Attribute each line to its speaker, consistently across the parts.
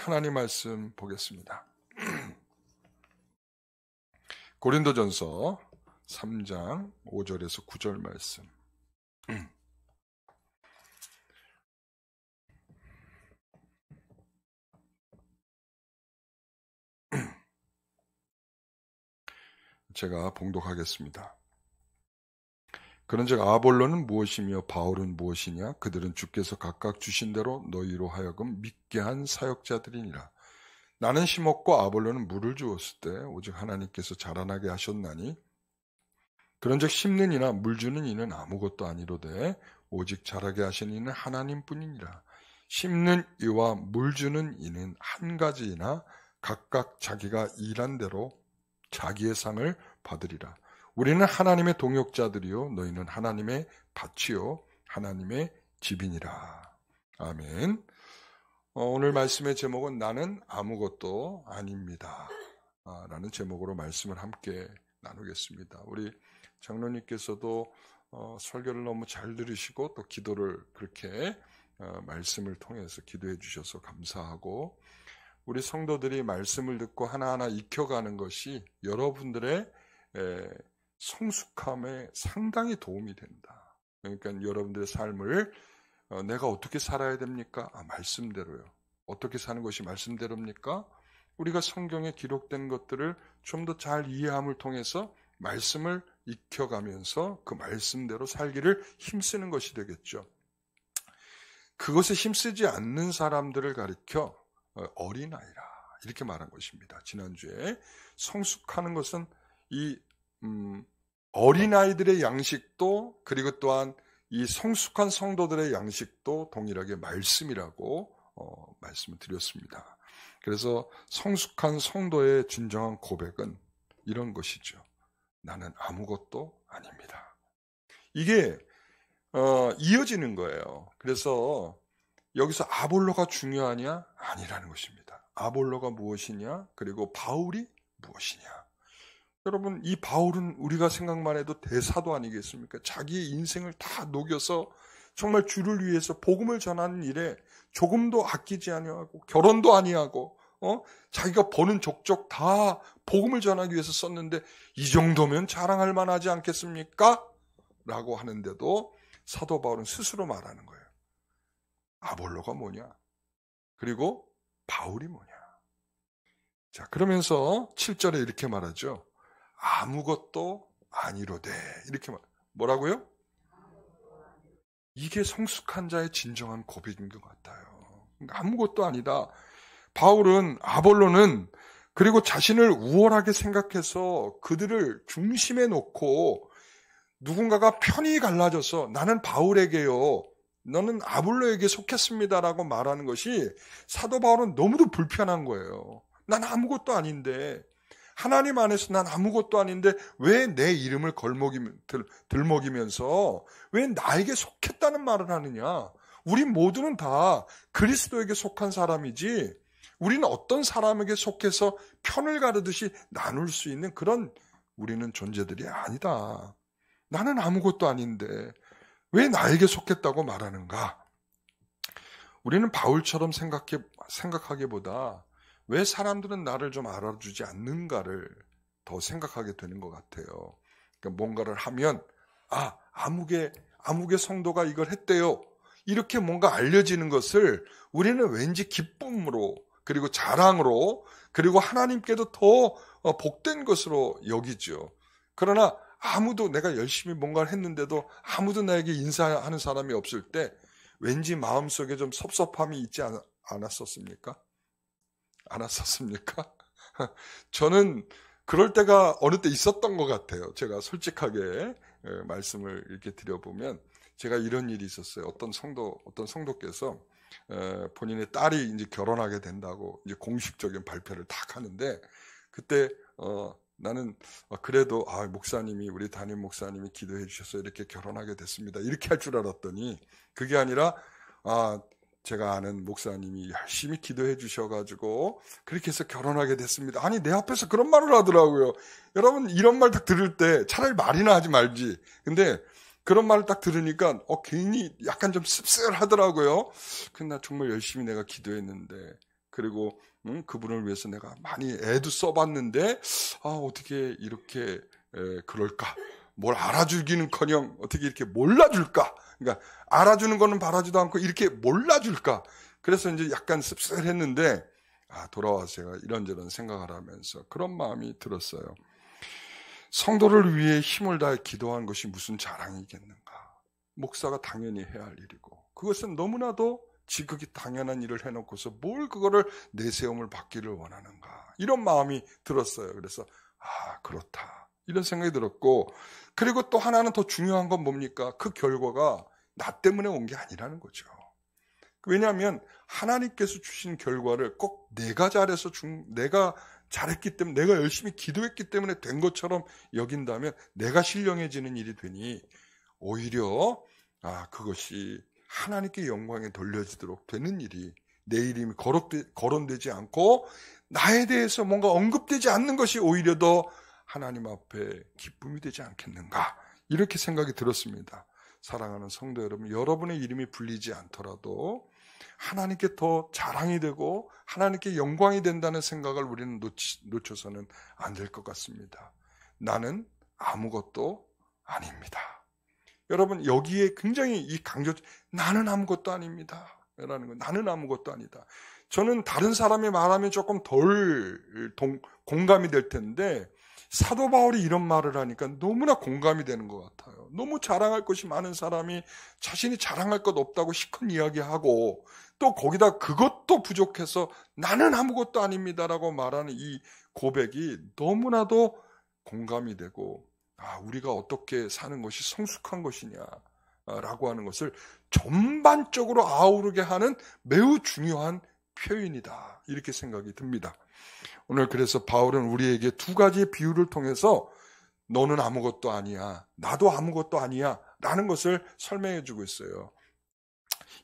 Speaker 1: 하나님 말씀 보겠습니다. 고린도전서 3장 5절에서 9절 말씀. 제가 봉독하겠습니다. 그런즉 아볼로는 무엇이며 바울은 무엇이냐? 그들은 주께서 각각 주신 대로 너희로 하여금 믿게 한 사역자들이니라. 나는 심었고 아볼로는 물을 주었을 때 오직 하나님께서 자라나게 하셨나니 그런즉 심는 이나 물 주는 이는 아무것도 아니로되 오직 자라게 하신 이는 하나님뿐이니라. 심는 이와 물 주는 이는 한 가지이나 각각 자기가 일한 대로 자기의 상을 받으리라. 우리는 하나님의 동역자들이요 너희는 하나님의 밭이요 하나님의 집이니라. 아멘. 오늘 말씀의 제목은 나는 아무것도 아닙니다 라는 제목으로 말씀을 함께 나누겠습니다. 우리 장로님께서도 설교를 너무 잘 들으시고 또 기도를 그렇게 말씀을 통해서 기도해 주셔서 감사하고, 우리 성도들이 말씀을 듣고 하나하나 익혀가는 것이 여러분들의 성숙함에 상당히 도움이 된다. 그러니까 여러분들의 삶을 내가 어떻게 살아야 됩니까? 말씀대로요. 어떻게 사는 것이 말씀대로입니까? 우리가 성경에 기록된 것들을 좀 더 잘 이해함을 통해서 말씀을 익혀가면서 그 말씀대로 살기를 힘쓰는 것이 되겠죠. 그것에 힘쓰지 않는 사람들을 가리켜 어린아이라 이렇게 말한 것입니다. 지난주에 성숙하는 것은 이 어린아이들의 양식도, 그리고 또한 이 성숙한 성도들의 양식도 동일하게 말씀이라고 말씀을 드렸습니다. 그래서 성숙한 성도의 진정한 고백은 이런 것이죠. 나는 아무것도 아닙니다. 이게 이어지는 거예요. 그래서 여기서 아볼로가 중요하냐? 아니라는 것입니다. 아볼로가 무엇이냐? 그리고 바울이 무엇이냐? 여러분, 이 바울은 우리가 생각만 해도 대사도 아니겠습니까? 자기의 인생을 다 녹여서 정말 주를 위해서 복음을 전하는 일에 조금도 아끼지 아니하고 결혼도 아니하고 자기가 버는 족족 다 복음을 전하기 위해서 썼는데 이 정도면 자랑할 만하지 않겠습니까? 라고 하는데도 사도 바울은 스스로 말하는 거예요. 아볼로가 뭐냐? 그리고 바울이 뭐냐? 자, 그러면서 7절에 이렇게 말하죠. 아무것도 아니로되 이렇게 뭐라고요? 이게 성숙한 자의 진정한 고백인 것 같아요. 그러니까 아무것도 아니다. 바울은 아볼로는 그리고 자신을 우월하게 생각해서 그들을 중심에 놓고 누군가가 편이 갈라져서 나는 바울에게요, 너는 아볼로에게 속했습니다라고 말하는 것이 사도 바울은 너무도 불편한 거예요. 난 아무것도 아닌데, 하나님 안에서 난 아무것도 아닌데 왜 내 이름을 들먹이면서 왜 나에게 속했다는 말을 하느냐? 우리 모두는 다 그리스도에게 속한 사람이지 우리는 어떤 사람에게 속해서 편을 가르듯이 나눌 수 있는 그런 우리는 존재들이 아니다. 나는 아무것도 아닌데 왜 나에게 속했다고 말하는가? 우리는 바울처럼 생각하기보다 왜 사람들은 나를 좀 알아주지 않는가를 더 생각하게 되는 것 같아요. 그러니까 뭔가를 하면 아무개 성도가 이걸 했대요. 이렇게 뭔가 알려지는 것을 우리는 왠지 기쁨으로 그리고 자랑으로 그리고 하나님께도 더 복된 것으로 여기죠. 그러나 아무도 내가 열심히 뭔가를 했는데도 아무도 나에게 인사하는 사람이 없을 때 왠지 마음속에 좀 섭섭함이 있지 않았었습니까? 저는 그럴 때가 어느 때 있었던 것 같아요. 제가 솔직하게 말씀을 이렇게 드려보면 제가 이런 일이 있었어요. 어떤 성도께서 본인의 딸이 이제 결혼하게 된다고 이제 공식적인 발표를 딱 하는데 그때 나는 그래도 목사님이 우리 담임 목사님이 기도해 주셔서 이렇게 결혼하게 됐습니다. 이렇게 할 줄 알았더니 그게 아니라 제가 아는 목사님이 열심히 기도해 주셔가지고 그렇게 해서 결혼하게 됐습니다. 아니 내 앞에서 그런 말을 하더라고요. 여러분 이런 말 딱 들을 때 차라리 말이나 하지 말지. 근데 그런 말을 딱 들으니까 괜히 약간 좀 씁쓸하더라고요. 근데 나 정말 열심히 내가 기도했는데 그리고 그분을 위해서 내가 많이 애도 써봤는데 어떻게 이렇게 그럴까? 뭘 알아주기는커녕 어떻게 이렇게 몰라줄까? 그러니까 알아주는 거는 바라지도 않고 이렇게 몰라줄까? 그래서 이제 약간 씁쓸했는데 돌아와서 제가 이런저런 생각을 하면서 그런 마음이 들었어요. 성도를 위해 힘을 다해 기도하는 것이 무슨 자랑이겠는가? 목사가 당연히 해야 할 일이고 그것은 너무나도 지극히 당연한 일을 해놓고서 뭘 그거를 내세움을 받기를 원하는가? 이런 마음이 들었어요. 그래서 그렇다. 이런 생각이 들었고 그리고 또 하나는 더 중요한 건 뭡니까? 그 결과가 나 때문에 온 게 아니라는 거죠. 왜냐하면 하나님께서 주신 결과를 꼭 내가 잘해서 내가 잘했기 때문에 내가 열심히 기도했기 때문에 된 것처럼 여긴다면 내가 신령해지는 일이 되니 오히려 그것이 하나님께 영광에 돌려지도록 되는 일이 내 이름이 거론되지 않고 나에 대해서 뭔가 언급되지 않는 것이 오히려 더 하나님 앞에 기쁨이 되지 않겠는가 이렇게 생각이 들었습니다. 사랑하는 성도 여러분, 여러분의 이름이 불리지 않더라도 하나님께 더 자랑이 되고 하나님께 영광이 된다는 생각을 우리는 놓쳐서는 안 될 것 같습니다. 나는 아무것도 아닙니다. 여러분 여기에 굉장히 이 나는 아무것도 아닙니다 라는 거, 나는 아무것도 아니다. 저는 다른 사람이 말하면 조금 덜 공감이 될 텐데 사도 바울이 이런 말을 하니까 너무나 공감이 되는 것 같아요. 너무 자랑할 것이 많은 사람이 자신이 자랑할 것 없다고 시큰 이야기하고 또 거기다 그것도 부족해서 나는 아무것도 아닙니다라고 말하는 이 고백이 너무나도 공감이 되고 우리가 어떻게 사는 것이 성숙한 것이냐라고 하는 것을 전반적으로 아우르게 하는 매우 중요한 표현이다. 이렇게 생각이 듭니다. 오늘 그래서 바울은 우리에게 두 가지의 비유를 통해서 너는 아무것도 아니야, 나도 아무것도 아니야 라는 것을 설명해 주고 있어요.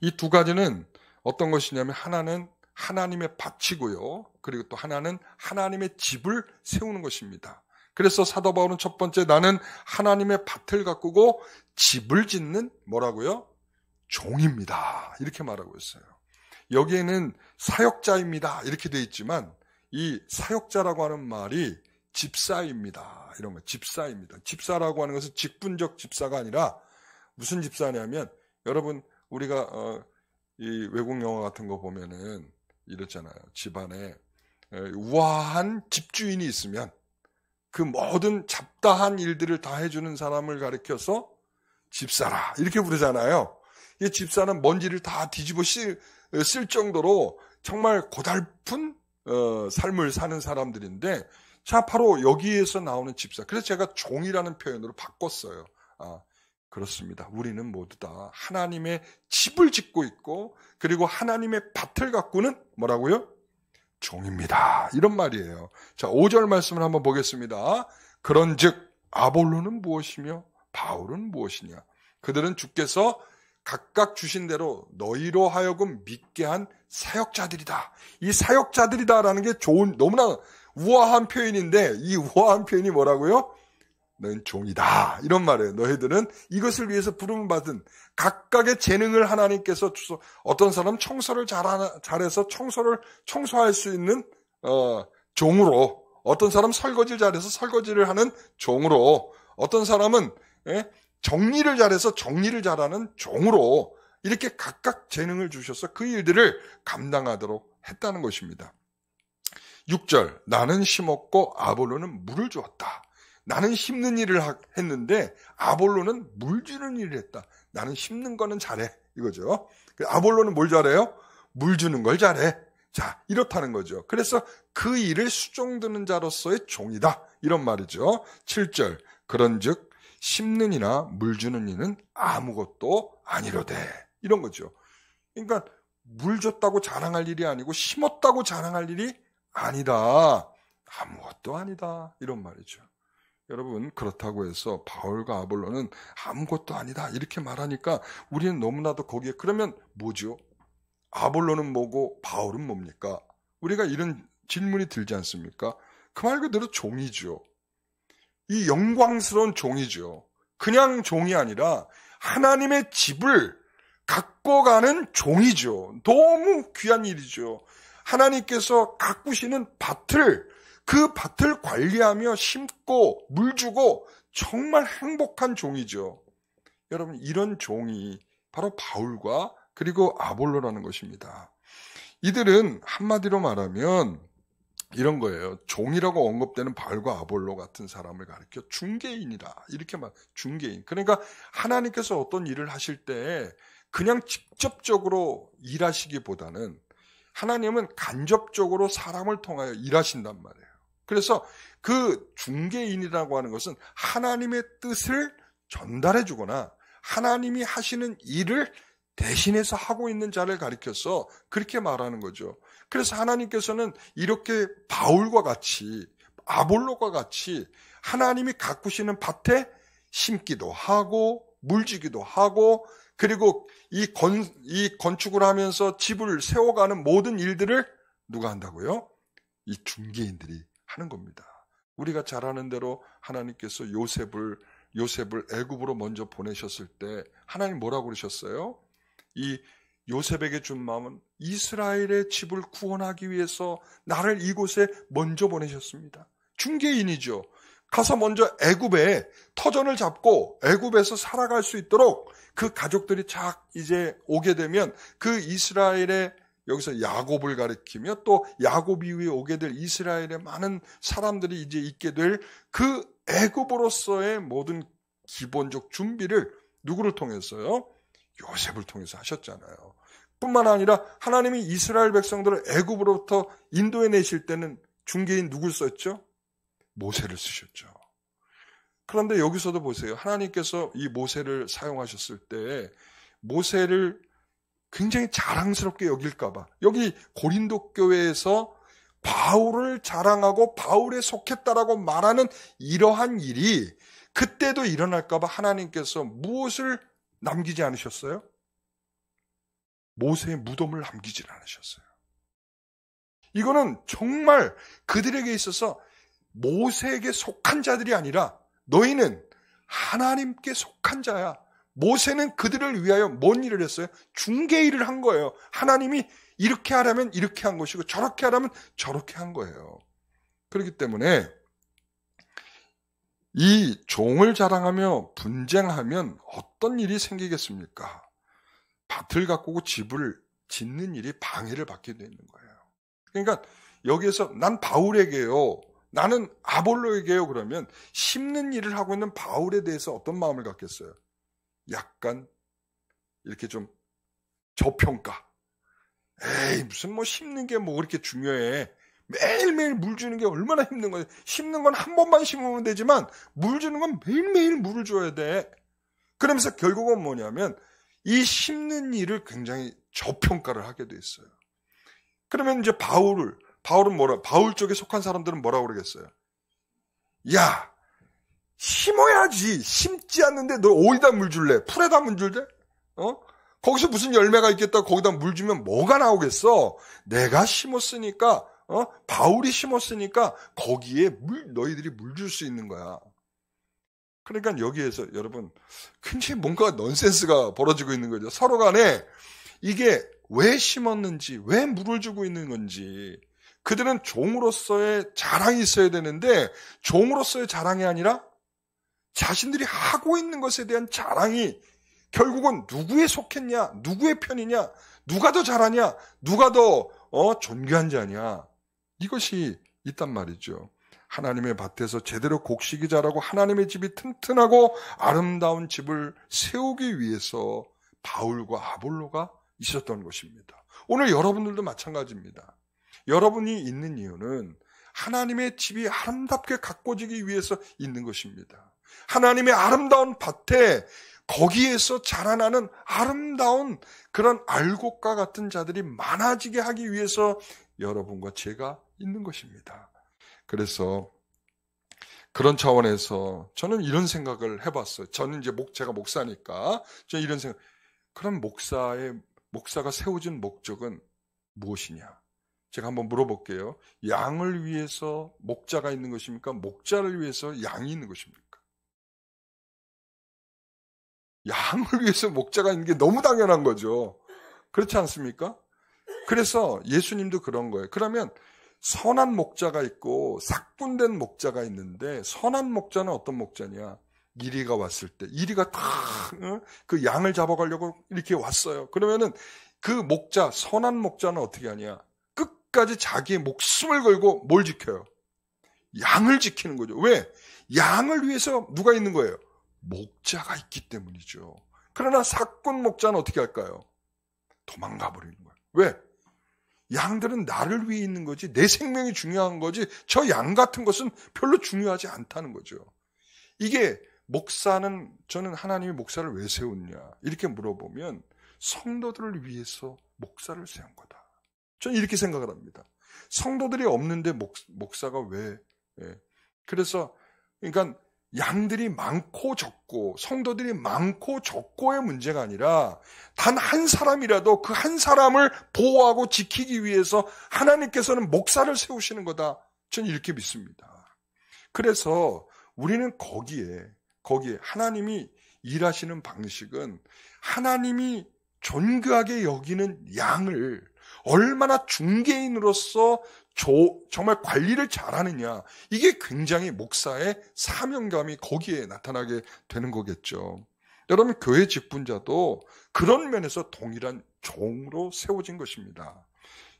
Speaker 1: 이 두 가지는 어떤 것이냐면 하나는 하나님의 밭이고요. 그리고 또 하나는 하나님의 집을 세우는 것입니다. 그래서 사도 바울은 첫 번째 나는 하나님의 밭을 가꾸고 집을 짓는 뭐라고요? 종입니다. 이렇게 말하고 있어요. 여기에는 사역자입니다. 이렇게 되어 있지만 이 사역자라고 하는 말이 집사입니다. 이런 거 집사입니다. 집사라고 하는 것은 직분적 집사가 아니라 무슨 집사냐면 여러분 우리가 이 외국 영화 같은 거 보면은 이렇잖아요. 집안에 우아한 집주인이 있으면 그 모든 잡다한 일들을 다 해주는 사람을 가리켜서 집사라 이렇게 부르잖아요. 이 집사는 먼지를 다 뒤집어 쓸 정도로 정말 고달픈 삶을 사는 사람들인데 자 바로 여기에서 나오는 집사. 그래서 제가 종이라는 표현으로 바꿨어요. 그렇습니다. 우리는 모두 다 하나님의 집을 짓고 있고 그리고 하나님의 밭을 가꾸는 뭐라고요? 종입니다. 이런 말이에요. 자, 5절 말씀을 한번 보겠습니다. 그런즉 아볼로는 무엇이며 바울은 무엇이냐? 그들은 주께서 각각 주신 대로 너희로 하여금 믿게 한 사역자들이다. 이 사역자들이다라는 게 좋은 너무나 우아한 표현인데 이 우아한 표현이 뭐라고요? 너희는 종이다. 이런 말이에요. 너희들은 이것을 위해서 부름을 받은 각각의 재능을 하나님께서 주소. 어떤 사람은 청소를 잘해서 청소할 수 있는 종으로, 어떤 사람은 설거지를 잘해서 설거지를 하는 종으로, 어떤 사람은 정리를 잘해서 정리를 잘하는 종으로 이렇게 각각 재능을 주셔서 그 일들을 감당하도록 했다는 것입니다. 6절 나는 심었고 아볼로는 물을 주었다. 나는 심는 일을 했는데 아볼로는 물 주는 일을 했다. 나는 심는 거는 잘해 이거죠. 아볼로는 뭘 잘해요? 물 주는 걸 잘해. 자, 이렇다는 거죠. 그래서 그 일을 수종드는 자로서의 종이다 이런 말이죠. 7절 그런즉 심는 이나 물 주는 이는 아무것도 아니로되 이런 거죠. 그러니까 물 줬다고 자랑할 일이 아니고 심었다고 자랑할 일이 아니다. 아무것도 아니다 이런 말이죠. 여러분 그렇다고 해서 바울과 아볼로는 아무것도 아니다 이렇게 말하니까 우리는 너무나도 거기에 그러면 뭐죠? 아볼로는 뭐고 바울은 뭡니까? 우리가 이런 질문이 들지 않습니까? 그 말 그대로 종이죠. 이 영광스러운 종이죠. 그냥 종이 아니라 하나님의 집을 갖고 가는 종이죠. 너무 귀한 일이죠. 하나님께서 가꾸시는 밭을, 그 밭을 관리하며 심고 물 주고 정말 행복한 종이죠. 여러분, 이런 종이 바로 바울과 그리고 아볼로라는 것입니다. 이들은 한마디로 말하면 이런 거예요. 종이라고 언급되는 바울과 아볼로 같은 사람을 가리켜 중개인이라, 이렇게 중개인. 그러니까 하나님께서 어떤 일을 하실 때 그냥 직접적으로 일하시기보다는 하나님은 간접적으로 사람을 통하여 일하신단 말이에요. 그래서 그 중개인이라고 하는 것은 하나님의 뜻을 전달해 주거나 하나님이 하시는 일을 대신해서 하고 있는 자를 가리켜서 그렇게 말하는 거죠. 그래서 하나님께서는 이렇게 바울과 같이, 아볼로과 같이 하나님이 가꾸시는 밭에 심기도 하고 물주기도 하고, 그리고 이 건축을 하면서 집을 세워가는 모든 일들을 누가 한다고요? 이 중개인들이 하는 겁니다. 우리가 잘 아는 대로 하나님께서 요셉을 애굽으로 먼저 보내셨을 때 하나님 뭐라고 그러셨어요? 이 요셉에게 준 마음은 이스라엘의 집을 구원하기 위해서 나를 이곳에 먼저 보내셨습니다. 중개인이죠. 가서 먼저 애굽에 터전을 잡고 애굽에서 살아갈 수 있도록 그 가족들이 착 이제 오게 되면 그 이스라엘의, 여기서 야곱을 가리키며 또 야곱 이후에 오게 될 이스라엘의 많은 사람들이 이제 있게 될 그 애굽으로서의 모든 기본적 준비를 누구를 통해서요? 요셉을 통해서 하셨잖아요. 뿐만 아니라 하나님이 이스라엘 백성들을 애굽으로부터 인도해 내실 때는 중개인 누굴 썼죠? 모세를 쓰셨죠. 그런데 여기서도 보세요. 하나님께서 이 모세를 사용하셨을 때 모세를 굉장히 자랑스럽게 여길까봐, 여기 고린도 교회에서 바울을 자랑하고 바울에 속했다라고 말하는 이러한 일이 그때도 일어날까봐 하나님께서 무엇을 남기지 않으셨어요? 모세의 무덤을 남기지 않으셨어요. 이거는 정말 그들에게 있어서 모세에게 속한 자들이 아니라 너희는 하나님께 속한 자야. 모세는 그들을 위하여 뭔 일을 했어요? 중개 일을 한 거예요. 하나님이 이렇게 하라면 이렇게 한 것이고 저렇게 하라면 저렇게 한 거예요. 그렇기 때문에 이 종을 자랑하며 분쟁하면 어떤 일이 생기겠습니까? 밭을 가꾸고 집을 짓는 일이 방해를 받게 되는 거예요. 그러니까 여기에서 난 바울에게요, 나는 아볼로에게요, 그러면 심는 일을 하고 있는 바울에 대해서 어떤 마음을 갖겠어요? 약간 이렇게 좀 저평가. 에이, 무슨 뭐 심는 게 뭐 그렇게 중요해. 매일매일 물 주는 게 얼마나 힘든 거야. 심는 건 한 번만 심으면 되지만 물 주는 건 매일매일 물을 줘야 돼. 그러면서 결국은 뭐냐면 이 심는 일을 굉장히 저평가를 하게 돼 있어요. 그러면 이제 바울 쪽에 속한 사람들은 뭐라고 그러겠어요? 야, 심어야지. 심지 않는데 너 어디다 물 줄래? 풀에다 물 줄래? 거기서 무슨 열매가 있겠다고 거기다 물 주면 뭐가 나오겠어? 내가 심었으니까, 바울이 심었으니까 거기에 너희들이 물 줄 수 있는 거야. 그러니까 여기에서 여러분 굉장히 뭔가 넌센스가 벌어지고 있는 거죠. 서로 간에 이게 왜 심었는지, 왜 물을 주고 있는 건지. 그들은 종으로서의 자랑이 있어야 되는데 종으로서의 자랑이 아니라 자신들이 하고 있는 것에 대한 자랑이 결국은 누구에 속했냐, 누구의 편이냐, 누가 더 잘하냐, 누가 더 존귀한 자냐, 이것이 있단 말이죠. 하나님의 밭에서 제대로 곡식이 자라고 하나님의 집이 튼튼하고 아름다운 집을 세우기 위해서 바울과 아볼로가 있었던 것입니다. 오늘 여러분들도 마찬가지입니다. 여러분이 있는 이유는 하나님의 집이 아름답게 가꿔지기 위해서 있는 것입니다. 하나님의 아름다운 밭에 거기에서 자라나는 아름다운 그런 알곡과 같은 자들이 많아지게 하기 위해서 여러분과 제가 있는 것입니다. 그래서 그런 차원에서 저는 이런 생각을 해봤어요. 저는 이제 제가 목사니까 저 이런 생각. 그럼 목사가 세워진 목적은 무엇이냐? 제가 한번 물어볼게요. 양을 위해서 목자가 있는 것입니까? 목자를 위해서 양이 있는 것입니까? 양을 위해서 목자가 있는 게 너무 당연한 거죠. 그렇지 않습니까? 그래서 예수님도 그런 거예요. 그러면 선한 목자가 있고 삭군된 목자가 있는데, 선한 목자는 어떤 목자냐? 이리가 왔을 때, 이리가 다 그 양을 잡아가려고 이렇게 왔어요. 그러면은 그 목자, 선한 목자는 어떻게 하냐? 끝까지 자기의 목숨을 걸고 뭘 지켜요? 양을 지키는 거죠. 왜? 양을 위해서 누가 있는 거예요? 목자가 있기 때문이죠. 그러나 삭군 목자는 어떻게 할까요? 도망가 버리는 거예요. 왜? 양들은 나를 위해 있는 거지, 내 생명이 중요한 거지, 저 양 같은 것은 별로 중요하지 않다는 거죠. 이게 목사는, 저는 하나님이 목사를 왜 세웠냐 이렇게 물어보면 성도들을 위해서 목사를 세운 거다. 저는 이렇게 생각을 합니다. 성도들이 없는데 목사가 왜? 그래서 그러니까 양들이 많고 적고, 성도들이 많고 적고의 문제가 아니라 단 한 사람이라도 그 한 사람을 보호하고 지키기 위해서 하나님께서는 목사를 세우시는 거다. 저는 이렇게 믿습니다. 그래서 우리는 거기에 하나님이 일하시는 방식은, 하나님이 존귀하게 여기는 양을 얼마나 중개인으로서 정말 관리를 잘하느냐, 이게 굉장히 목사의 사명감이 거기에 나타나게 되는 거겠죠. 여러분, 교회 직분자도 그런 면에서 동일한 종으로 세워진 것입니다.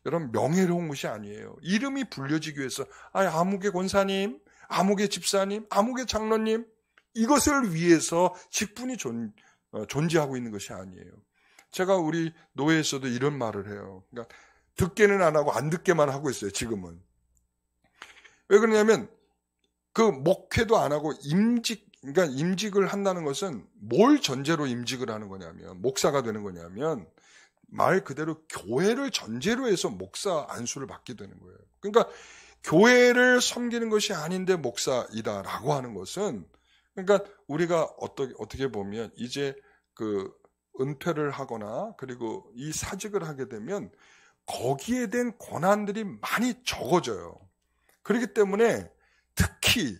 Speaker 1: 여러분, 명예로운 것이 아니에요. 이름이 불려지기 위해서 아무개 권사님, 아무개 집사님, 아무개 장로님, 이것을 위해서 직분이 존재하고 있는 것이 아니에요. 제가 우리 노회에서도 이런 말을 해요. 그러니까 듣게는 안 하고 안 듣게만 하고 있어요, 지금은. 왜 그러냐면, 그 목회도 안 하고 그러니까 임직을 한다는 것은 뭘 전제로 임직을 하는 거냐면, 목사가 되는 거냐면, 말 그대로 교회를 전제로 해서 목사 안수를 받게 되는 거예요. 그러니까 교회를 섬기는 것이 아닌데 목사이다라고 하는 것은, 그러니까 우리가 어떻게 보면 이제 그 은퇴를 하거나 그리고 이 사직을 하게 되면 거기에 대한 권한들이 많이 적어져요. 그렇기 때문에 특히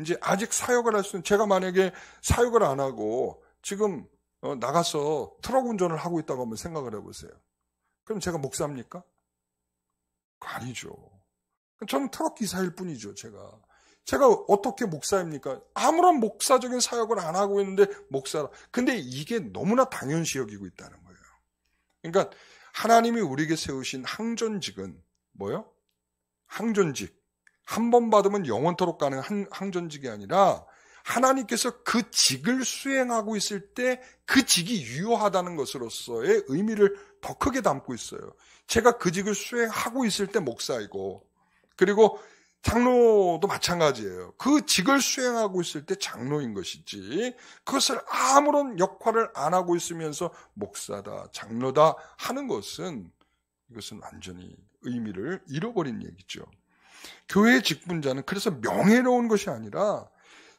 Speaker 1: 이제 아직 사역을 할 수 있는, 제가 만약에 사역을 안 하고 지금 나가서 트럭 운전을 하고 있다고 한번 생각을 해보세요. 그럼 제가 목사입니까? 아니죠. 저는 트럭 기사일 뿐이죠. 제가 어떻게 목사입니까? 아무런 목사적인 사역을 안 하고 있는데 목사라. 근데 이게 너무나 당연시 여기고 있다는 거예요. 그러니까 하나님이 우리에게 세우신 항전직은 뭐예요? 항전직. 한 번 받으면 영원토록 가는 항전직이 아니라, 하나님께서 그 직을 수행하고 있을 때 그 직이 유효하다는 것으로서의 의미를 더 크게 담고 있어요. 제가 그 직을 수행하고 있을 때 목사이고, 그리고 장로도 마찬가지예요. 그 직을 수행하고 있을 때 장로인 것이지, 그것을 아무런 역할을 안 하고 있으면서 목사다, 장로다 하는 것은, 이것은 완전히 의미를 잃어버린 얘기죠. 교회의 직분자는 그래서 명예로운 것이 아니라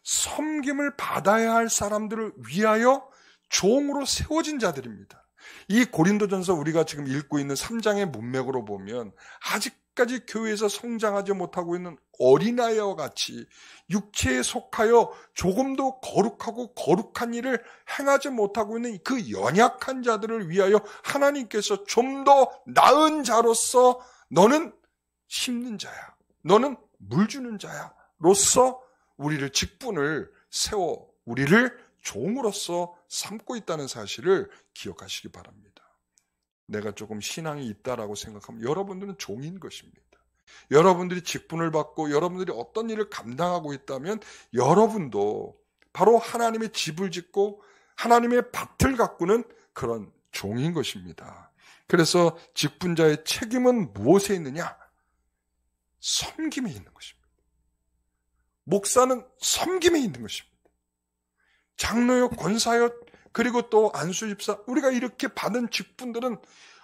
Speaker 1: 섬김을 받아야 할 사람들을 위하여 종으로 세워진 자들입니다. 이 고린도전서 우리가 지금 읽고 있는 3장의 문맥으로 보면, 아직까지 교회에서 성장하지 못하고 있는 어린아이와 같이 육체에 속하여 조금도 거룩하고 거룩한 일을 행하지 못하고 있는 그 연약한 자들을 위하여 하나님께서 좀 더 나은 자로서, 너는 심는 자야, 너는 물 주는 자야 로서 우리를, 직분을 세워 우리를 종으로서 삼고 있다는 사실을 기억하시기 바랍니다. 내가 조금 신앙이 있다라고 생각하면 여러분들은 종인 것입니다. 여러분들이 직분을 받고 여러분들이 어떤 일을 감당하고 있다면 여러분도 바로 하나님의 집을 짓고 하나님의 밭을 가꾸는 그런 종인 것입니다. 그래서 직분자의 책임은 무엇에 있느냐? 섬김에 있는 것입니다. 목사는 섬김에 있는 것입니다. 장로요, 권사요, 그리고 또 안수집사, 우리가 이렇게 받은 직분들은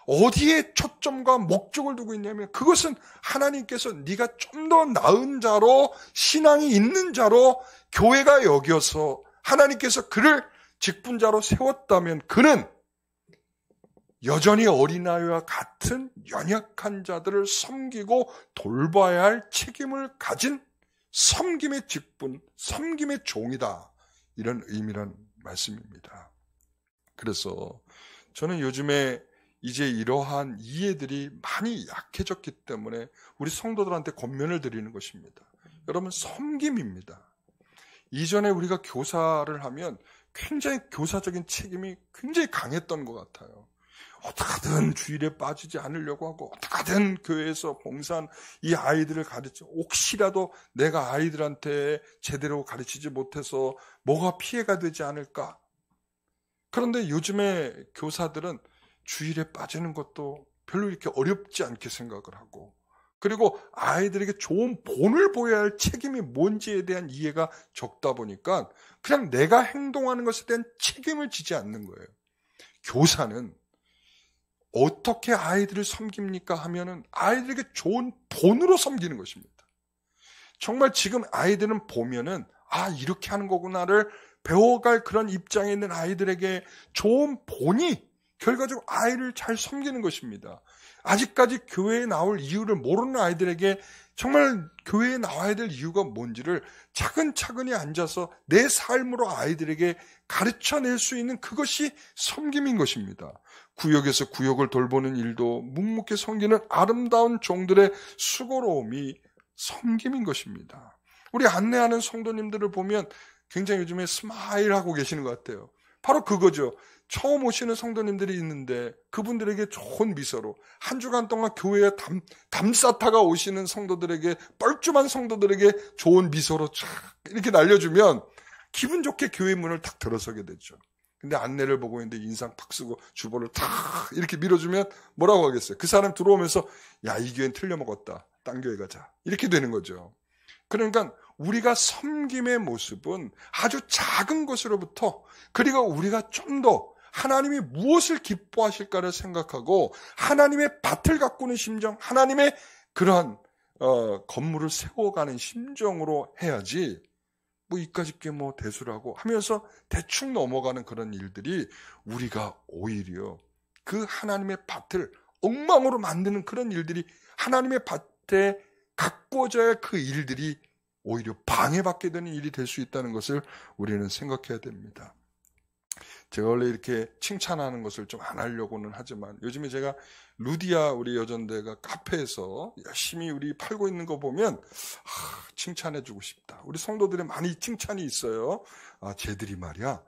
Speaker 1: 어디에 초점과 목적을 두고 있냐면, 그것은 하나님께서 네가 좀 더 나은 자로, 신앙이 있는 자로 교회가 여겨서 하나님께서 그를 직분자로 세웠다면, 그는 여전히 어린아이와 같은 연약한 자들을 섬기고 돌봐야 할 책임을 가진 섬김의 직분, 섬김의 종이다, 이런 의미란 말씀입니다. 그래서 저는 요즘에 이제 이러한 이해들이 많이 약해졌기 때문에 우리 성도들한테 권면을 드리는 것입니다. 여러분, 섬김입니다. 이전에 우리가 교사를 하면 굉장히 교사적인 책임이 굉장히 강했던 것 같아요. 어떻게든 주일에 빠지지 않으려고 하고 어떻게든 교회에서 봉사한 이 아이들을 가르쳐, 혹시라도 내가 아이들한테 제대로 가르치지 못해서 뭐가 피해가 되지 않을까. 그런데 요즘에 교사들은 주일에 빠지는 것도 별로 이렇게 어렵지 않게 생각을 하고, 그리고 아이들에게 좋은 본을 보여야 할 책임이 뭔지에 대한 이해가 적다 보니까 그냥 내가 행동하는 것에 대한 책임을 지지 않는 거예요. 교사는 어떻게 아이들을 섬깁니까 하면은 아이들에게 좋은 본으로 섬기는 것입니다. 정말 지금 아이들은 보면은 이렇게 하는 거구나를 배워갈 그런 입장에 있는 아이들에게 좋은 본이 결과적으로 아이를 잘 섬기는 것입니다. 아직까지 교회에 나올 이유를 모르는 아이들에게 정말 교회에 나와야 될 이유가 뭔지를 차근차근히 앉아서 내 삶으로 아이들에게 가르쳐낼 수 있는 그것이 섬김인 것입니다. 구역에서 구역을 돌보는 일도 묵묵히 섬기는 아름다운 종들의 수고로움이 섬김인 것입니다. 우리 안내하는 성도님들을 보면 굉장히 요즘에 스마일하고 계시는 것 같아요. 바로 그거죠. 처음 오시는 성도님들이 있는데 그분들에게 좋은 미소로 한 주간 동안 교회에 담쌌다가 오시는 성도들에게, 뻘쭘한 성도들에게 좋은 미소로 쫙 이렇게 날려주면 기분 좋게 교회 문을 탁 들어서게 되죠. 근데 안내를 보고 있는데 인상 탁 쓰고 주보를 탁 이렇게 밀어주면 뭐라고 하겠어요? 그 사람 들어오면서 야, 이 교회는 틀려먹었다, 딴 교회 가자, 이렇게 되는 거죠. 그러니까 우리가 섬김의 모습은 아주 작은 것으로부터, 그리고 우리가 좀 더 하나님이 무엇을 기뻐하실까를 생각하고 하나님의 밭을 가꾸는 심정, 하나님의 그러한 건물을 세워가는 심정으로 해야지, 뭐 이까짓 게 뭐 대수라고 하면서 대충 넘어가는 그런 일들이 우리가 오히려 그 하나님의 밭을 엉망으로 만드는 그런 일들이, 하나님의 밭에 가꾸어져야 할 그 일들이 오히려 방해받게 되는 일이 될 수 있다는 것을 우리는 생각해야 됩니다. 제가 원래 이렇게 칭찬하는 것을 좀 안 하려고는 하지만 요즘에 제가 루디아 우리 여전대가 카페에서 열심히 우리 팔고 있는 거 보면 칭찬해주고 싶다. 우리 성도들이 많이 칭찬이 있어요. 쟤들이 말이야,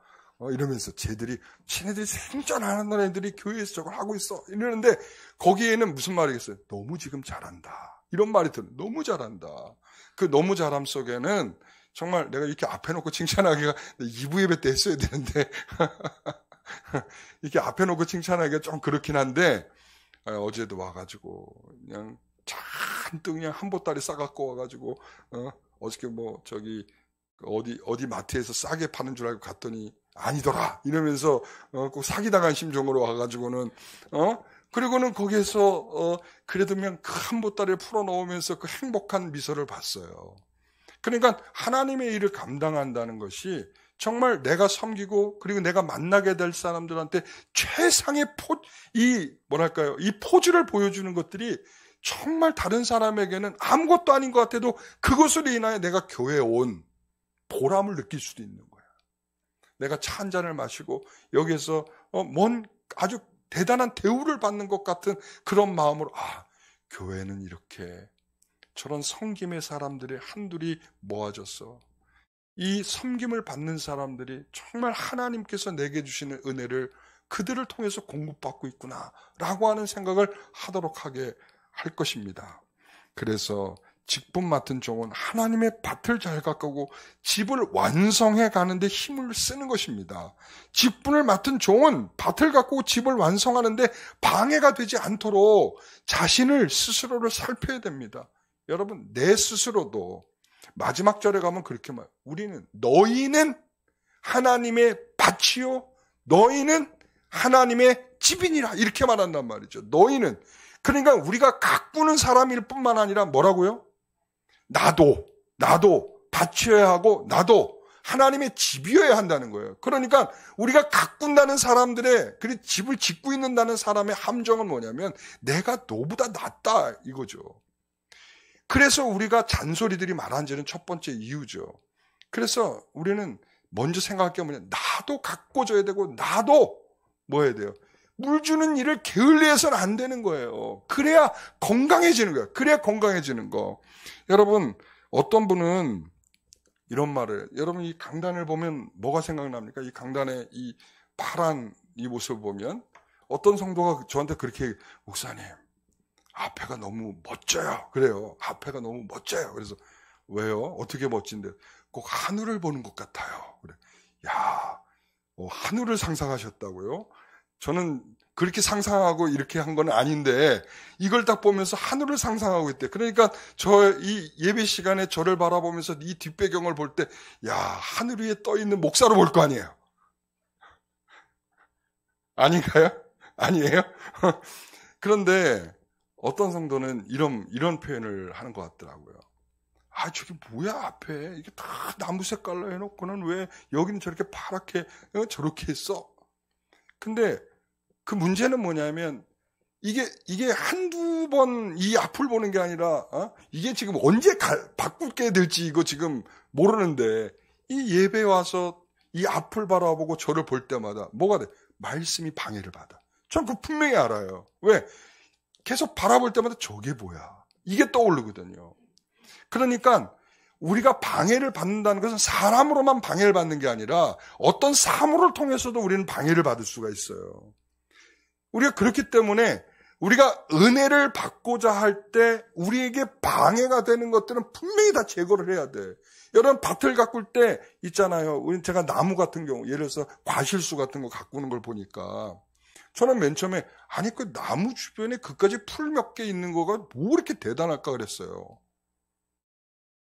Speaker 1: 이러면서 쟤네들이 생전 안 하는 애들이 교회에서 저걸 하고 있어 이러는데, 거기에는 무슨 말이겠어요? 너무 지금 잘한다, 이런 말이 들어요. 너무 잘한다. 그 너무 잘함 속에는 정말 내가 이렇게 앞에 놓고 칭찬하기가 2부 예배 때 했어야 되는데 이렇게 앞에 놓고 칭찬하기가 좀 그렇긴 한데, 어제도 와가지고 그냥 잔뜩 그냥 한 보따리 싸갖고 와가지고 어저께 뭐 저기 어디 마트에서 싸게 파는 줄 알고 갔더니 아니더라 이러면서 꼭 사기당한 심정으로 와가지고는 그리고는 거기에서 그래도 그냥 그 한 보따리를 풀어놓으면서 그 행복한 미소를 봤어요. 그러니까 하나님의 일을 감당한다는 것이 정말 내가 섬기고 그리고 내가 만나게 될 사람들한테 최상의 이 포즈를 보여주는 것들이 정말 다른 사람에게는 아무것도 아닌 것 같아도 그것으로 인하여 내가 교회에 온 보람을 느낄 수도 있는 거야. 내가 차 한 잔을 마시고 여기에서 뭔 아주 대단한 대우를 받는 것 같은 그런 마음으로 교회는 이렇게 저런 섬김의 사람들이 한둘이 모아져서 이 섬김을 받는 사람들이 정말 하나님께서 내게 주시는 은혜를 그들을 통해서 공급받고 있구나라고 하는 생각을 하도록 하게 할 것입니다. 그래서 직분 맡은 종은 하나님의 밭을 잘 가꾸고 집을 완성해 가는데 힘을 쓰는 것입니다. 직분을 맡은 종은 밭을 가꾸고 집을 완성하는데 방해가 되지 않도록 자신을 스스로를 살펴야 됩니다. 여러분, 내 스스로도 마지막 절에 가면 그렇게 말해요. 우리는 너희는 하나님의 밭이요 너희는 하나님의 집이니라, 이렇게 말한단 말이죠. 너희는, 그러니까 우리가 가꾸는 사람일 뿐만 아니라 뭐라고요? 나도 밭이어야 하고 나도 하나님의 집이어야 한다는 거예요. 그러니까 우리가 가꾼다는 사람들의, 그리고 집을 짓고 있는다는 사람의 함정은 뭐냐면 내가 너보다 낫다 이거죠. 그래서 우리가 잔소리들이 많아지는 첫 번째 이유죠. 그래서 우리는 먼저 생각할 게 뭐냐, 나도 가꿔줘야 되고 나도 뭐 해야 돼요? 물 주는 일을 게을리해서는 안 되는 거예요. 그래야 건강해지는 거예요. 그래야 건강해지는 거. 여러분, 어떤 분은 이런 말을, 여러분 이 강단을 보면 뭐가 생각납니까? 이 강단의 이 파란 이 모습을 보면 어떤 성도가 저한테 그렇게, 목사님, 앞에가 너무 멋져요. 그래요. 앞에가 너무 멋져요. 그래서 왜요? 어떻게 멋진데? 꼭 하늘을 보는 것 같아요. 그래. 야, 하늘을 상상하셨다고요? 저는 그렇게 상상하고 이렇게 한 건 아닌데 이걸 딱 보면서 하늘을 상상하고 있대. 그러니까 저 이 예배 시간에 저를 바라보면서 이 뒷배경을 볼 때, 야, 하늘 위에 떠 있는 목사로 볼 거 아니에요. 아닌가요? 아니에요? 그런데 어떤 성도는 이런 표현을 하는 것 같더라고요. 아, 저게 뭐야, 앞에. 이게 다 나무 색깔로 해놓고는 왜 여기는 저렇게 파랗게, 저렇게 했어? 근데 그 문제는 뭐냐면, 이게 한두 번 이 앞을 보는 게 아니라, 이게 지금 언제 바꾸게 될지 이거 지금 모르는데, 이 예배 와서 이 앞을 바라보고 저를 볼 때마다 뭐가 돼? 말씀이 방해를 받아. 전 그거 분명히 알아요. 왜? 계속 바라볼 때마다 저게 뭐야? 이게 떠오르거든요. 그러니까 우리가 방해를 받는다는 것은 사람으로만 방해를 받는 게 아니라 어떤 사물을 통해서도 우리는 방해를 받을 수가 있어요. 우리가 그렇기 때문에 우리가 은혜를 받고자 할 때 우리에게 방해가 되는 것들은 분명히 다 제거를 해야 돼. 여러분 밭을 가꿀 때 있잖아요. 제가 나무 같은 경우, 예를 들어서 과실수 같은 거 가꾸는 걸 보니까 저는 맨 처음에 아니 그 나무 주변에 그까지 풀 몇 개 있는 거가 뭐 이렇게 대단할까 그랬어요.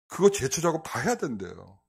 Speaker 1: 그거 제초 작업 다 해야 된대요.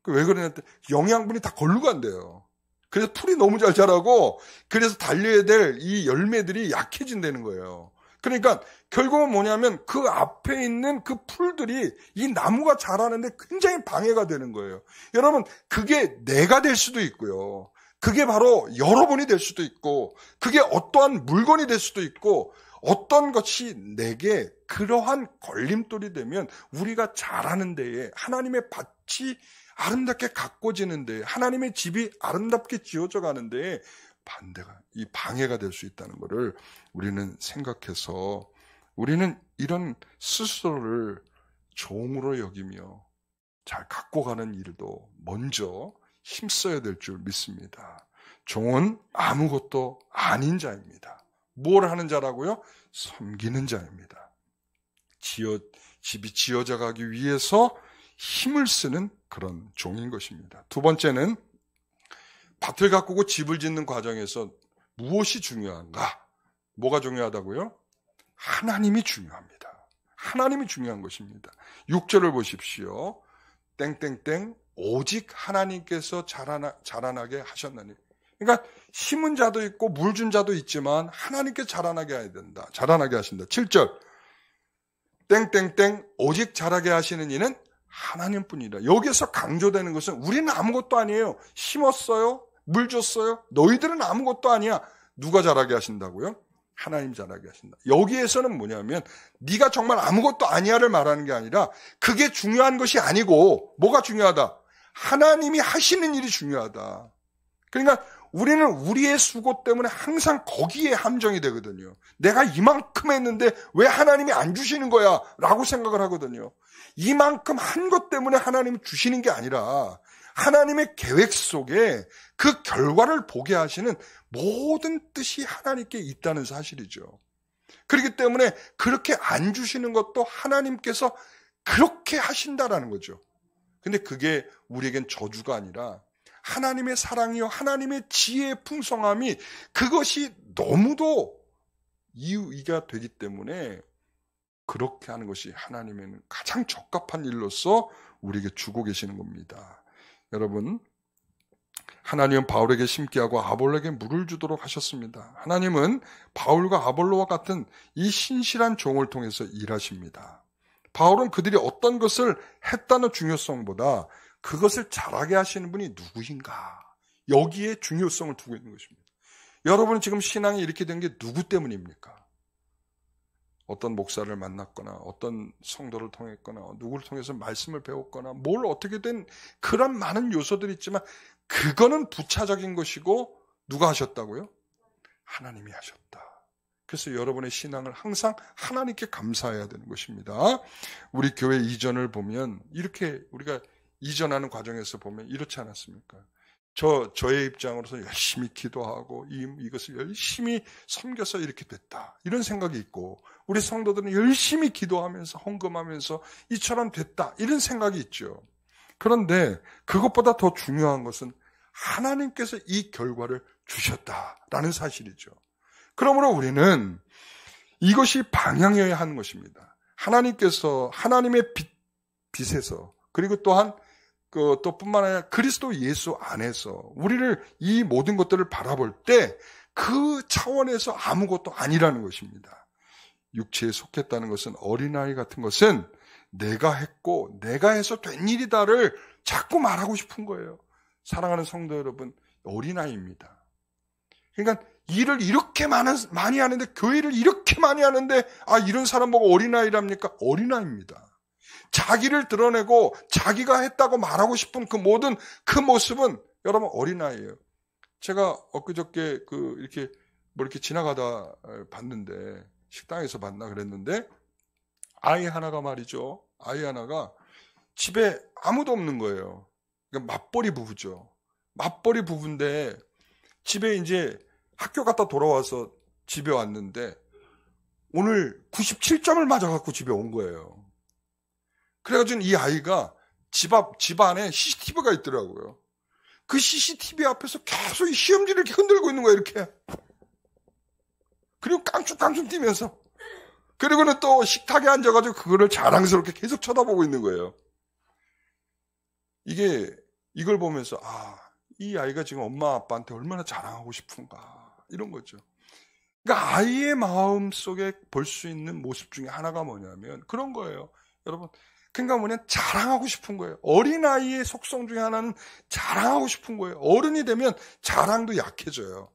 Speaker 1: 왜 그러냐 했더니 영양분이 다 걸로 간대요. 그래서 풀이 너무 잘 자라고 그래서 달려야 될 이 열매들이 약해진다는 거예요. 그러니까 결국은 뭐냐면 그 앞에 있는 그 풀들이 이 나무가 자라는데 굉장히 방해가 되는 거예요. 여러분 그게 내가 될 수도 있고요. 그게 바로 여러분이 될 수도 있고 그게 어떠한 물건이 될 수도 있고 어떤 것이 내게 그러한 걸림돌이 되면 우리가 자라는 데에 하나님의 밭이 아름답게 가꿔지는 데에 하나님의 집이 아름답게 지어져 가는 데에 반대가 이 방해가 될 수 있다는 것을 우리는 생각해서 우리는 이런 스스로를 종으로 여기며 잘 갖고 가는 일도 먼저 힘써야 될 줄 믿습니다. 종은 아무것도 아닌 자입니다. 뭘 하는 자라고요? 섬기는 자입니다. 집이 지어져 가기 위해서 힘을 쓰는 그런 종인 것입니다. 두 번째는 밭을 가꾸고 집을 짓는 과정에서 무엇이 중요한가? 뭐가 중요하다고요? 하나님이 중요합니다. 하나님이 중요한 것입니다. 6절을 보십시오. 땡땡땡 오직 하나님께서 자라나게 하셨나니. 그러니까 심은 자도 있고 물 준 자도 있지만 하나님께 자라나게 해야 된다. 자라나게 하신다. 7절 땡땡땡 오직 자라게 하시는 이는 하나님뿐이다. 여기서 강조되는 것은 우리는 아무것도 아니에요. 심었어요. 물 줬어요. 너희들은 아무것도 아니야. 누가 자라게 하신다고요? 하나님 자라게 하신다. 여기에서는 뭐냐면 네가 정말 아무것도 아니야를 말하는 게 아니라 그게 중요한 것이 아니고 뭐가 중요하다? 하나님이 하시는 일이 중요하다. 그러니까 우리는 우리의 수고 때문에 항상 거기에 함정이 되거든요. 내가 이만큼 했는데 왜 하나님이 안 주시는 거야? 라고 생각을 하거든요. 이만큼 한 것 때문에 하나님이 주시는 게 아니라 하나님의 계획 속에 그 결과를 보게 하시는 모든 뜻이 하나님께 있다는 사실이죠. 그렇기 때문에 그렇게 안 주시는 것도 하나님께서 그렇게 하신다라는 거죠. 근데 그게 우리에겐 저주가 아니라 하나님의 사랑이요 하나님의 지혜의 풍성함이 그것이 너무도 이유가 되기 때문에 그렇게 하는 것이 하나님에는 가장 적합한 일로서 우리에게 주고 계시는 겁니다. 여러분, 하나님은 바울에게 심게 하고 아볼로에게 물을 주도록 하셨습니다. 하나님은 바울과 아볼로와 같은 이 신실한 종을 통해서 일하십니다. 바울은 그들이 어떤 것을 했다는 중요성보다 그것을 잘하게 하시는 분이 누구인가? 여기에 중요성을 두고 있는 것입니다. 여러분은 지금 신앙이 이렇게 된 게 누구 때문입니까? 어떤 목사를 만났거나 어떤 성도를 통했거나 누구를 통해서 말씀을 배웠거나 뭘 어떻게 된 그런 많은 요소들이 있지만 그거는 부차적인 것이고 누가 하셨다고요? 하나님이 하셨다. 그래서 여러분의 신앙을 항상 하나님께 감사해야 되는 것입니다. 우리 교회 이전을 보면 이렇게 우리가 이전하는 과정에서 보면 이렇지 않았습니까? 저의 입장으로서 열심히 기도하고 이것을 열심히 섬겨서 이렇게 됐다. 이런 생각이 있고 우리 성도들은 열심히 기도하면서 헌금하면서 이처럼 됐다. 이런 생각이 있죠. 그런데 그것보다 더 중요한 것은 하나님께서 이 결과를 주셨다라는 사실이죠. 그러므로 우리는 이것이 방향이어야 하는 것입니다. 하나님께서 하나님의 빛에서 그리고 또한 또 뿐만 아니라 그리스도 예수 안에서 우리를 이 모든 것들을 바라볼 때 그 차원에서 아무것도 아니라는 것입니다. 육체에 속했다는 것은 어린아이 같은 것은 내가 했고 내가 해서 된 일이다를 자꾸 말하고 싶은 거예요. 사랑하는 성도 여러분, 어린아이입니다. 그러니까 일을 이렇게 많이 하는데 교회를 이렇게 많이 하는데 이런 사람 보고 어린아이랍니까? 어린아이입니다. 자기를 드러내고 자기가 했다고 말하고 싶은 그 모든 그 모습은 여러분 어린아이예요. 제가 엊그저께 이렇게 지나가다 봤는데 식당에서 봤나 그랬는데 아이 하나가 말이죠. 아이 하나가 집에 아무도 없는 거예요. 그러니까 맞벌이 부부죠. 맞벌이 부부인데 집에 이제 학교 갔다 돌아와서 집에 왔는데 오늘 97점을 맞아갖고 집에 온 거예요. 그래가지고 이 아이가 집 안에 CCTV가 있더라고요. 그 CCTV 앞에서 계속 이 시험지를 이렇게 흔들고 있는 거예요, 이렇게. 그리고 깡충깡충 뛰면서. 그리고는 또 식탁에 앉아가지고 그거를 자랑스럽게 계속 쳐다보고 있는 거예요. 이걸 보면서, 이 아이가 지금 엄마 아빠한테 얼마나 자랑하고 싶은가. 이런 거죠. 그러니까 아이의 마음 속에 볼 수 있는 모습 중에 하나가 뭐냐면 그런 거예요. 여러분. 그러니까 자랑하고 싶은 거예요. 어린아이의 속성 중에 하나는 자랑하고 싶은 거예요. 어른이 되면 자랑도 약해져요.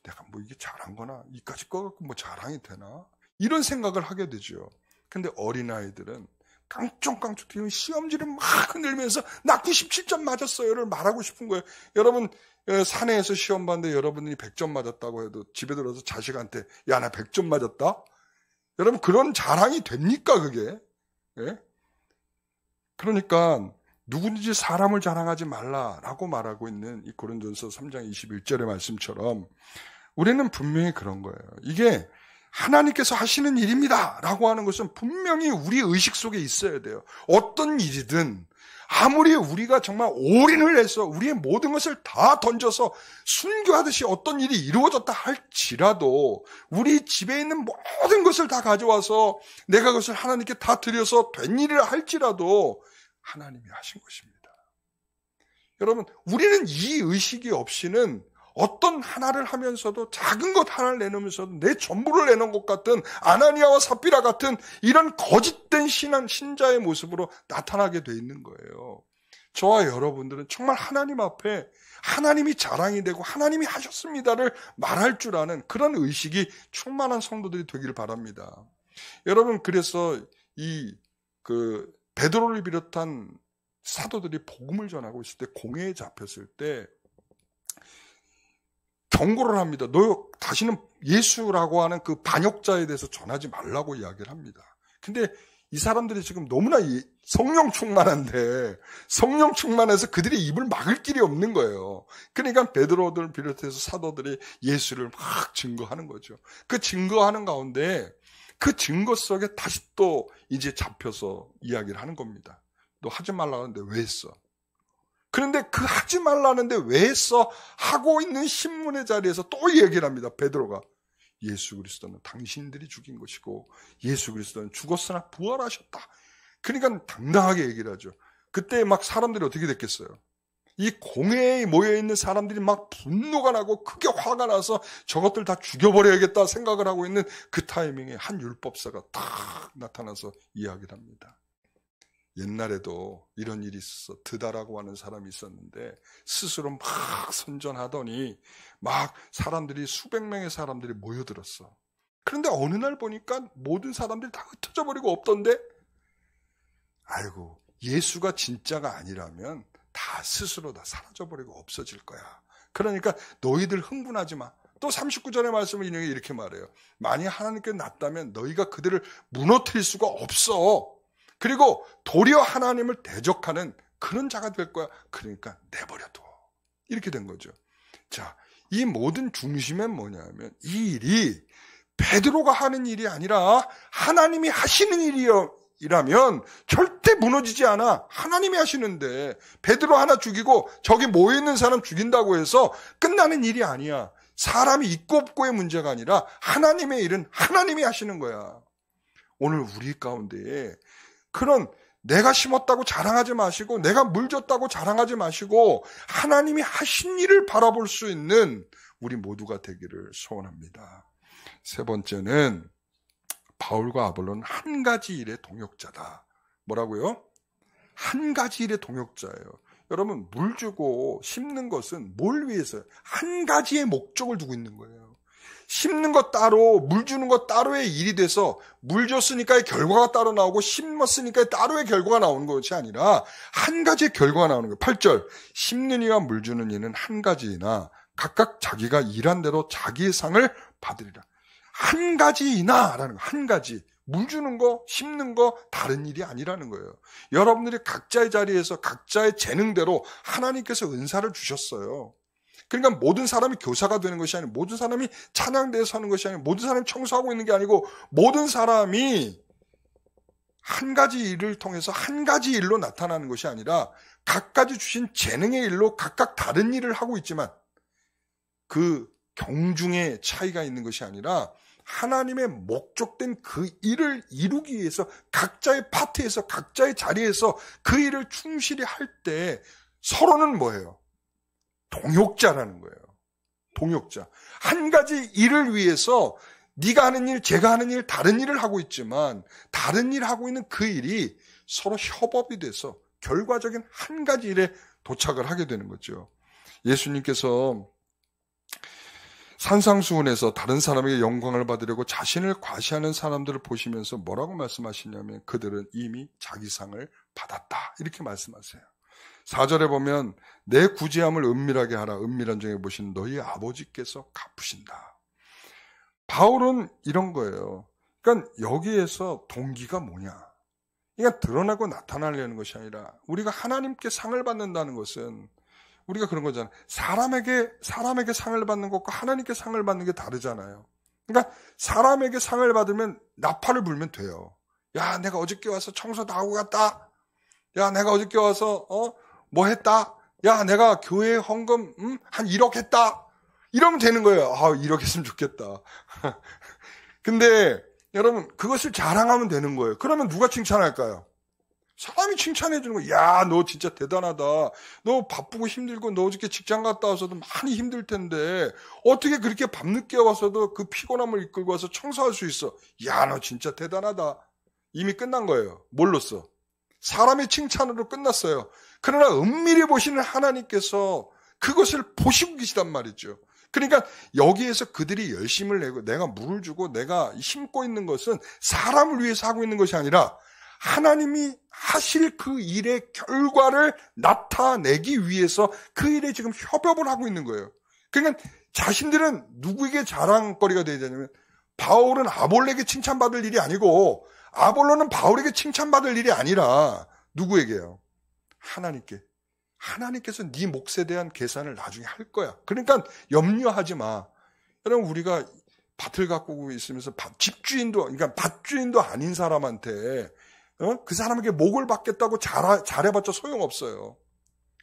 Speaker 1: 내가 이게 잘한 거나 이까짓 거 갖고 자랑이 되나? 이런 생각을 하게 되죠. 근데 어린아이들은 깡총깡총 뛰는 시험지를 막 흔들면서 나 97점 맞았어요를 말하고 싶은 거예요. 여러분 사내에서 시험 봤는데 여러분이 100점 맞았다고 해도 집에 들어서 자식한테 야 나 100점 맞았다? 여러분 그런 자랑이 됩니까 그게? 예? 그러니까 누구든지 사람을 자랑하지 말라라고 말하고 있는 이 고린도전서 3장 21절의 말씀처럼 우리는 분명히 그런 거예요. 이게 하나님께서 하시는 일입니다 라고 하는 것은 분명히 우리 의식 속에 있어야 돼요. 어떤 일이든 아무리 우리가 정말 올인을 해서 우리의 모든 것을 다 던져서 순교하듯이 어떤 일이 이루어졌다 할지라도 우리 집에 있는 모든 것을 다 가져와서 내가 그것을 하나님께 다 드려서 된 일을 할지라도 하나님이 하신 것입니다. 여러분, 우리는 이 의식이 없이는 어떤 하나를 하면서도 작은 것 하나를 내놓으면서도 내 전부를 내놓은 것 같은 아나니아와 삽비라 같은 이런 거짓된 신자의 모습으로 나타나게 돼 있는 거예요. 저와 여러분들은 정말 하나님 앞에 하나님이 자랑이 되고 하나님이 하셨습니다를 말할 줄 아는 그런 의식이 충만한 성도들이 되기를 바랍니다. 여러분, 그래서 베드로를 비롯한 사도들이 복음을 전하고 있을 때 공회에 잡혔을 때 경고를 합니다. 너 다시는 예수라고 하는 그 반역자에 대해서 전하지 말라고 이야기를 합니다. 근데 이 사람들이 지금 너무나 성령 충만한데 성령 충만해서 그들이 입을 막을 길이 없는 거예요. 그러니까 베드로들 비롯해서 사도들이 예수를 막 증거하는 거죠. 그 증거하는 가운데 그 증거 속에 다시 또 이제 잡혀서 이야기를 하는 겁니다. 너 하지 말라고 하는데 왜 했어? 그런데 그 하지 말라는데 왜 했어? 하고 있는 신문의 자리에서 또 얘기를 합니다. 베드로가 예수 그리스도는 당신들이 죽인 것이고 예수 그리스도는 죽었으나 부활하셨다. 그러니까 당당하게 얘기를 하죠. 그때 막 사람들이 어떻게 됐겠어요? 이 공회에 모여있는 사람들이 막 분노가 나고 크게 화가 나서 저것들 다 죽여버려야겠다 생각을 하고 있는 그 타이밍에 한 율법사가 탁 나타나서 이야기를 합니다. 옛날에도 이런 일이 있었어. 드다라고 하는 사람이 있었는데 스스로 막 선전하더니 막 사람들이 수백 명의 사람들이 모여들었어. 그런데 어느 날 보니까 모든 사람들이 다 흩어져 버리고 없던데 아이고 예수가 진짜가 아니라면 다 스스로 다 사라져 버리고 없어질 거야. 그러니까 너희들 흥분하지 마. 또 39절의 말씀을 인용해 이렇게 말해요. 만약 하나님께 낫다면 너희가 그들을 무너뜨릴 수가 없어. 그리고 도리어 하나님을 대적하는 그런 자가 될 거야. 그러니까 내버려둬. 이렇게 된 거죠. 자, 이 모든 중심은 뭐냐면 이 일이 베드로가 하는 일이 아니라 하나님이 하시는 일이라면 절대 무너지지 않아. 하나님이 하시는데 베드로 하나 죽이고 저기 모여있는 사람 죽인다고 해서 끝나는 일이 아니야. 사람이 있고 없고의 문제가 아니라 하나님의 일은 하나님이 하시는 거야. 오늘 우리 가운데에 그런 내가 심었다고 자랑하지 마시고 내가 물 줬다고 자랑하지 마시고 하나님이 하신 일을 바라볼 수 있는 우리 모두가 되기를 소원합니다. 세 번째는 바울과 아볼로는 한 가지 일의 동역자다. 뭐라고요? 한 가지 일의 동역자예요. 여러분, 물 주고 심는 것은 뭘 위해서요? 한 가지의 목적을 두고 있는 거예요. 심는 것 따로, 물 주는 것 따로의 일이 돼서 물 줬으니까 결과가 따로 나오고 심었으니까 따로의 결과가 나오는 것이 아니라 한 가지의 결과가 나오는 거예요. 8절, 심는 이와 물 주는 이는 한 가지이나 각각 자기가 일한 대로 자기의 상을 받으리라. 한 가지이나 라는 거, 한 가지. 물 주는 거, 심는 거 다른 일이 아니라는 거예요. 여러분들이 각자의 자리에서 각자의 재능대로 하나님께서 은사를 주셨어요. 그러니까 모든 사람이 교사가 되는 것이 아니고 모든 사람이 찬양대에 서는 것이 아니고 모든 사람이 청소하고 있는 게 아니고 모든 사람이 한 가지 일을 통해서 한 가지 일로 나타나는 것이 아니라 각가지 주신 재능의 일로 각각 다른 일을 하고 있지만 그 경중의 차이가 있는 것이 아니라 하나님의 목적된 그 일을 이루기 위해서 각자의 파트에서 각자의 자리에서 그 일을 충실히 할 때 서로는 뭐예요? 동역자라는 거예요. 동역자. 한 가지 일을 위해서 네가 하는 일, 제가 하는 일, 다른 일을 하고 있지만 다른 일을 하고 있는 그 일이 서로 협업이 돼서 결과적인 한 가지 일에 도착을 하게 되는 거죠. 예수님께서 산상수훈에서 다른 사람에게 영광을 받으려고 자신을 과시하는 사람들을 보시면서 뭐라고 말씀하시냐면 그들은 이미 자기 상을 받았다. 이렇게 말씀하세요. 4절에 보면 내 구제함을 은밀하게 하라. 은밀한 중에 보신 너희 아버지께서 갚으신다. 바울은 이런 거예요. 그러니까 여기에서 동기가 뭐냐. 그러니까 드러나고 나타나려는 것이 아니라 우리가 하나님께 상을 받는다는 것은 우리가 그런 거잖아요. 사람에게 상을 받는 것과 하나님께 상을 받는 게 다르잖아요. 그러니까 사람에게 상을 받으면 나팔을 불면 돼요. 야, 내가 어저께 와서 청소 다 하고 갔다. 야, 내가 어저께 와서 뭐 했다. 야, 내가 교회 헌금 한 1억 했다. 이러면 되는 거예요. 아, 1억 했으면 좋겠다. 근데 여러분 그것을 자랑하면 되는 거예요. 그러면 누가 칭찬할까요? 사람이 칭찬해 주는 거야. 야, 너 진짜 대단하다. 너 바쁘고 힘들고 너 어저께 직장 갔다 와서도 많이 힘들 텐데 어떻게 그렇게 밤늦게 와서도 그 피곤함을 이끌고 와서 청소할 수 있어. 야, 너 진짜 대단하다. 이미 끝난 거예요. 뭘로써? 사람의 칭찬으로 끝났어요. 그러나 은밀히 보시는 하나님께서 그것을 보시고 계시단 말이죠. 그러니까 여기에서 그들이 열심을 내고 내가 물을 주고 내가 심고 있는 것은 사람을 위해서 하고 있는 것이 아니라 하나님이 하실 그 일의 결과를 나타내기 위해서 그 일에 지금 협업을 하고 있는 거예요. 그러니까 자신들은 누구에게 자랑거리가 되야 되냐면 바울은 아볼로에게 칭찬받을 일이 아니고 아볼로는 바울에게 칭찬받을 일이 아니라 누구에게요? 하나님께. 하나님께서 네 몫에 대한 계산을 나중에 할 거야. 그러니까 염려하지 마. 여러분 우리가 밭을 가꾸고 있으면서 집주인도 그러니까 밭주인도 아닌 사람한테 그 사람에게 목을 받겠다고 잘해봤자 소용없어요.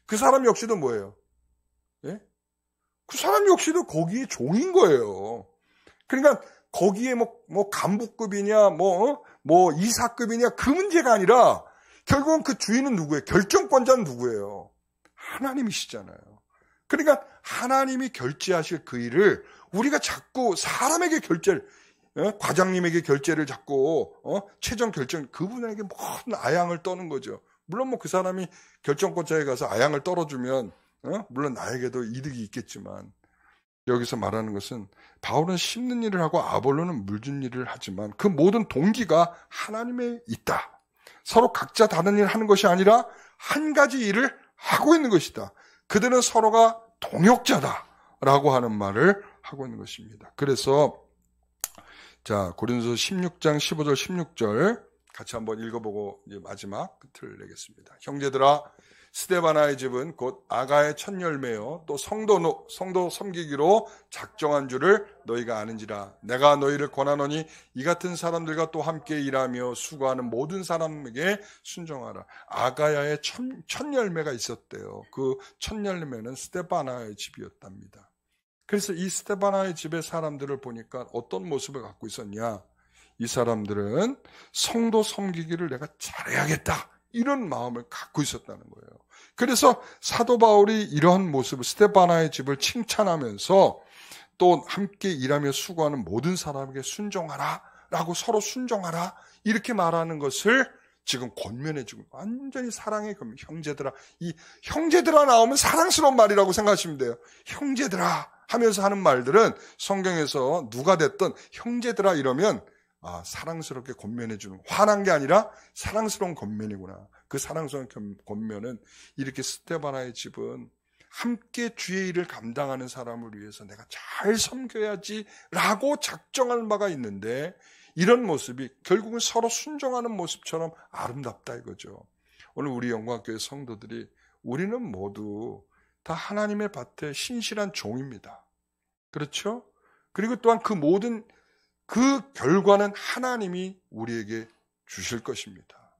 Speaker 1: 그 사람 역시도 뭐예요? 예? 그 사람 역시도 거기에 종인 거예요. 그러니까 거기에 뭐 간부급이냐 뭐 이사급이냐 그 문제가 아니라 결국은 그 주인은 누구예요? 결정권자는 누구예요? 하나님이시잖아요. 그러니까 하나님이 결제하실 그 일을 우리가 자꾸 사람에게 결제를 과장님에게 결제를 자꾸 최종 결정 그분에게 모든 아양을 떠는 거죠. 물론 뭐 그 사람이 결정권자에 가서 아양을 떨어주면 물론 나에게도 이득이 있겠지만 여기서 말하는 것은 바울은 심는 일을 하고 아볼로는 물준 일을 하지만 그 모든 동기가 하나님에 있다. 서로 각자 다른 일을 하는 것이 아니라 한 가지 일을 하고 있는 것이다. 그들은 서로가 동역자다라고 하는 말을 하고 있는 것입니다. 그래서 자, 고린도서 16장 15절 16절 같이 한번 읽어보고 이제 마지막 끝을 내겠습니다. 형제들아, 스데바나의 집은 곧 아가의 첫 열매요 또 성도 섬기기로 작정한 줄을 너희가 아는지라. 내가 너희를 권하노니 이 같은 사람들과 또 함께 일하며 수고하는 모든 사람에게 순종하라. 아가야의 첫 열매가 있었대요. 그 첫 열매는 스데바나의 집이었답니다. 그래서 이 스데바나의 집의 사람들을 보니까 어떤 모습을 갖고 있었냐? 이 사람들은 성도 섬기기를 내가 잘해야겠다, 이런 마음을 갖고 있었다는 거예요. 그래서 사도 바울이 이러한 모습을, 스데바나의 집을 칭찬하면서 또 함께 일하며 수고하는 모든 사람에게 순종하라 라고, 서로 순종하라 이렇게 말하는 것을 지금 권면해주고, 완전히 사랑의 권면. 형제들아, 이 형제들아 나오면 사랑스러운 말이라고 생각하시면 돼요. 형제들아 하면서 하는 말들은 성경에서 누가 됐든 형제들아 이러면 사랑스럽게 권면해주는, 화난 게 아니라 사랑스러운 권면이구나. 그 사랑스러운 권면은 이렇게 스데바나의 집은 함께 주의 일을 감당하는 사람을 위해서 내가 잘 섬겨야지 라고 작정할 바가 있는데, 이런 모습이 결국은 서로 순종하는 모습처럼 아름답다 이거죠. 오늘 우리 영광교회 성도들이, 우리는 모두 다 하나님의 밭에 신실한 종입니다. 그렇죠? 그리고 또한 그 모든 그 결과는 하나님이 우리에게 주실 것입니다.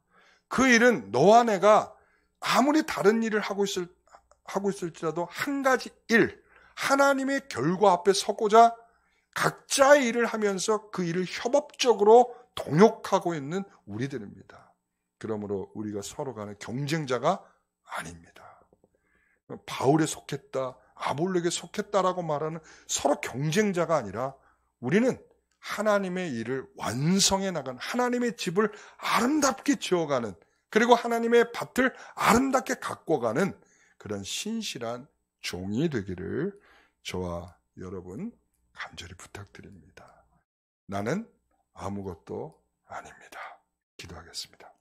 Speaker 1: 그 일은 너와 내가 아무리 다른 일을 하고 있을지라도 한 가지 일, 하나님의 결과 앞에 서고자 각자의 일을 하면서 그 일을 협업적으로 동역하고 있는 우리들입니다. 그러므로 우리가 서로 간의 경쟁자가 아닙니다. 바울에 속했다, 아볼로에게 속했다라고 말하는 서로 경쟁자가 아니라, 우리는 하나님의 일을 완성해 나가는, 하나님의 집을 아름답게 지어가는, 그리고 하나님의 밭을 아름답게 가꿔가는 그런 신실한 종이 되기를 저와 여러분 간절히 부탁드립니다. 나는 아무것도 아닙니다. 기도하겠습니다.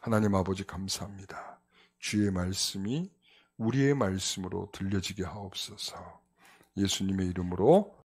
Speaker 1: 하나님 아버지 감사합니다. 주의 말씀이 우리의 말씀으로 들려지게 하옵소서. 예수님의 이름으로